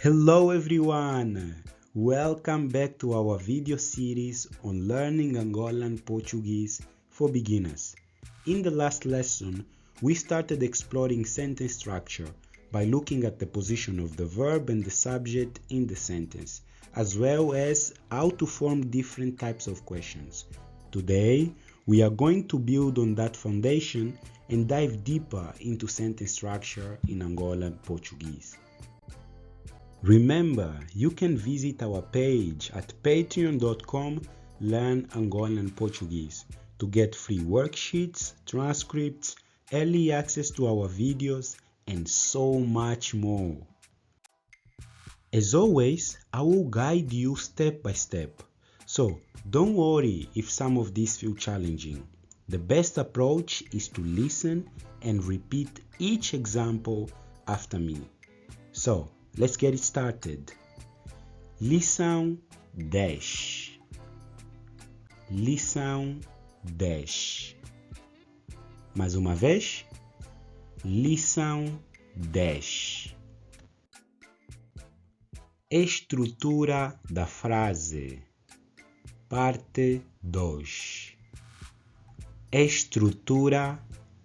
Hello everyone! Welcome back to our video series on learning Angolan Portuguese for beginners. In the last lesson, we started exploring sentence structure by looking at the position of the verb and the subject in the sentence, as well as how to form different types of questions. Today, we are going to build on that foundation and dive deeper into sentence structure in Angolan Portuguese. Remember, you can visit our page at patreon.com/Learn Angolan Portuguese to get free worksheets, transcripts, early access to our videos, and so much more. As always, I will guide you step by step, so don't worry if some of these feel challenging. The best approach is to listen and repeat each example after me. So, let's get it started. Lição 10. Lição 10. Mais uma vez. Lição 10. Estrutura da frase. Parte 2. Estrutura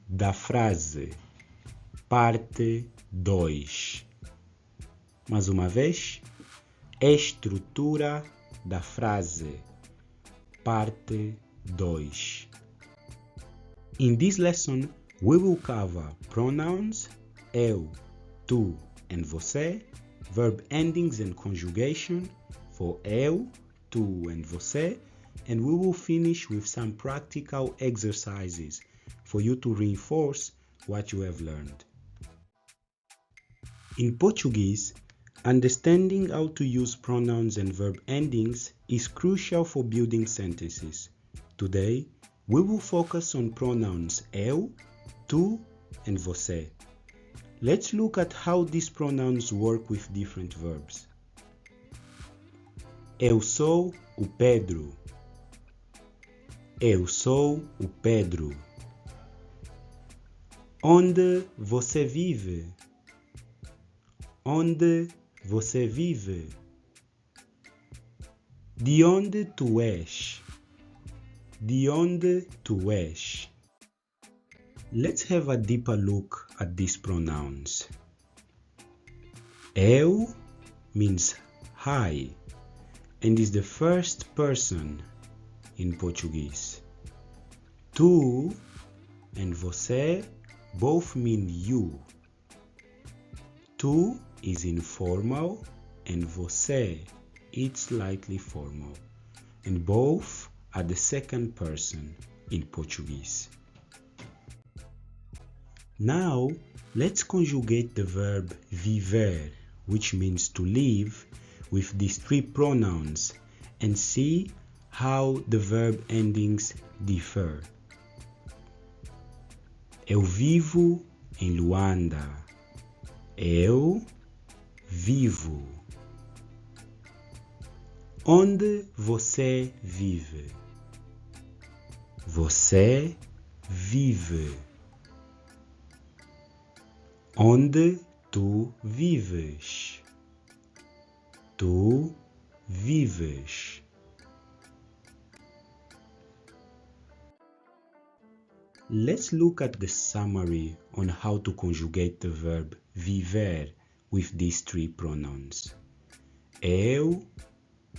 da frase. Parte 2. Mais uma vez, estrutura da frase, parte 2. In this lesson, we will cover pronouns, eu, tu and você, verb endings and conjugation for eu, tu and você, and we will finish with some practical exercises for you to reinforce what you have learned. In Portuguese, understanding how to use pronouns and verb endings is crucial for building sentences. Today, we will focus on pronouns eu, tu, and você. Let's look at how these pronouns work with different verbs. Eu sou o Pedro. Eu sou o Pedro. Onde você vive? Onde você vive? De onde tu és? De onde tu és? Let's have a deeper look at these pronouns. Eu means I and is the first person in Portuguese. Tu and você both mean you. Tu is informal and você it's slightly formal, and both are the second person in Portuguese. Now let's conjugate the verb viver, which means to live, with these three pronouns and see how the verb endings differ. Eu vivo em Luanda. Eu vivo. Onde você vive? Você vive. Onde tu vives? Tu vives. Let's look at the summary on how to conjugate the verb viver with these three pronouns. Eu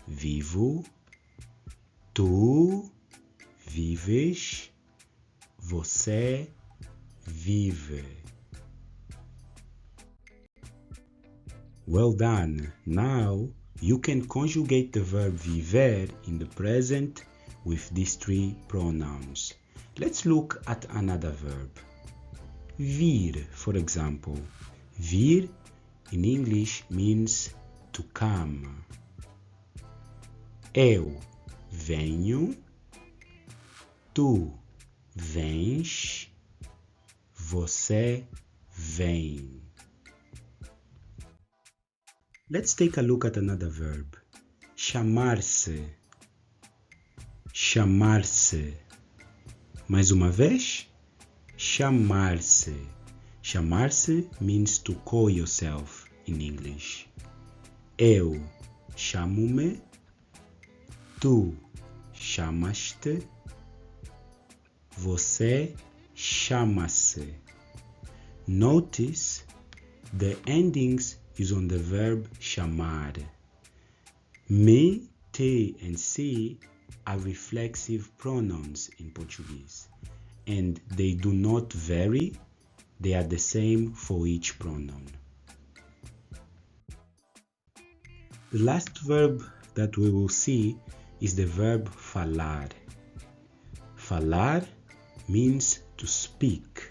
vivo, tu vives, você vive. Well done! Now you can conjugate the verb viver in the present with these three pronouns. Let's look at another verb. Vir, for example. Vir in English means to come. Eu venho, tu vens, você vem. Let's take a look at another verb. Chamar-se. Chamar-se. Mais uma vez. Chamar-se. Chamar-se means to call yourself in English. Eu chamo-me, tu chamas-te, você chama-se. Notice the endings is on the verb chamar. Me, te, and si are reflexive pronouns in Portuguese, and they do not vary. They are the same for each pronoun. The last verb that we will see is the verb falar. Falar means to speak.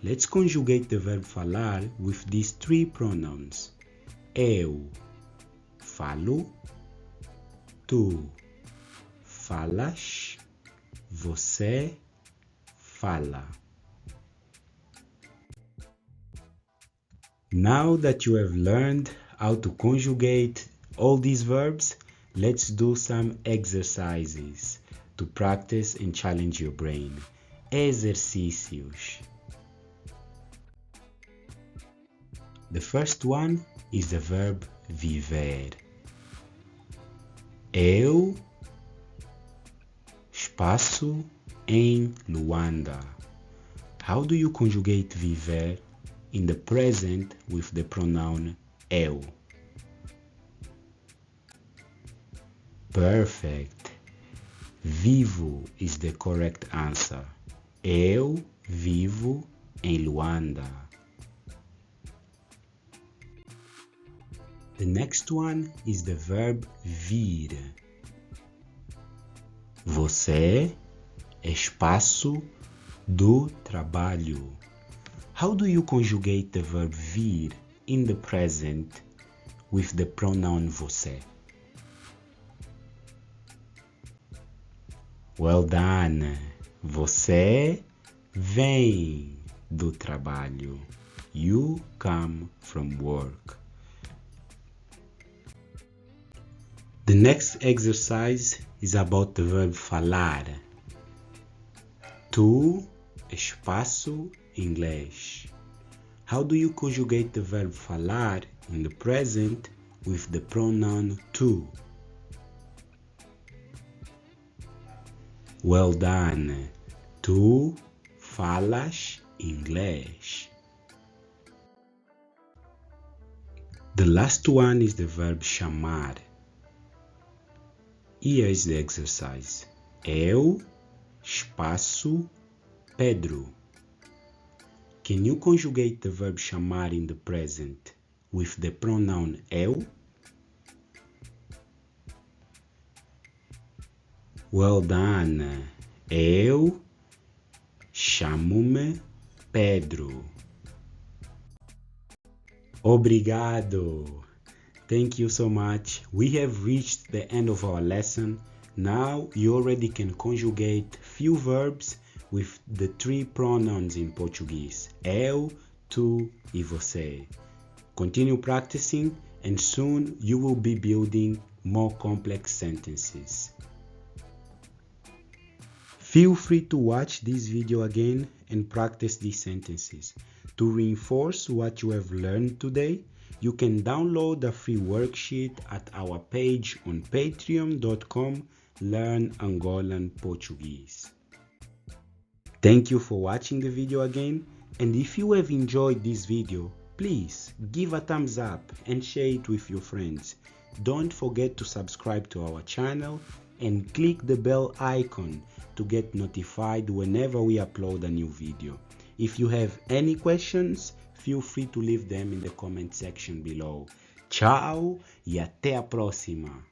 Let's conjugate the verb falar with these three pronouns. Eu falo, tu falas, você fala. Now that you have learned how to conjugate all these verbs, let's do some exercises to practice and challenge your brain. Exercícios. The first one is the verb viver. Eu, espaço, em Luanda. How do you conjugate viver in the present with the pronoun eu? Perfect. Vivo is the correct answer. Eu vivo em Luanda. The next one is the verb vir. Você, espaço, do trabalho. How do you conjugate the verb vir in the present with the pronoun você? Well done. Você vem do trabalho. You come from work. The next exercise is about the verb falar. Tu, espaço, inglês. How do you conjugate the verb falar in the present with the pronoun tu? Well done. Tu falas inglês. The last one is the verb chamar. Here is the exercise. Eu, espaço, Pedro. Can you conjugate the verb chamar in the present with the pronoun eu? Well done. Eu chamo-me Pedro. Obrigado. Thank you so much. We have reached the end of our lesson. Now you already can conjugate few verbs with the three pronouns in Portuguese. Eu, tu e você. Continue practicing and soon you will be building more complex sentences. Feel free to watch this video again and practice these sentences. To reinforce what you have learned today, you can download a free worksheet at our page on patreon.com/Learn Angolan Portuguese. Thank you for watching the video again, and if you have enjoyed this video, please give a thumbs up and share it with your friends. Don't forget to subscribe to our channel and click the bell icon to get notified whenever we upload a new video. If you have any questions, feel free to leave them in the comment section below. Ciao e até a próxima!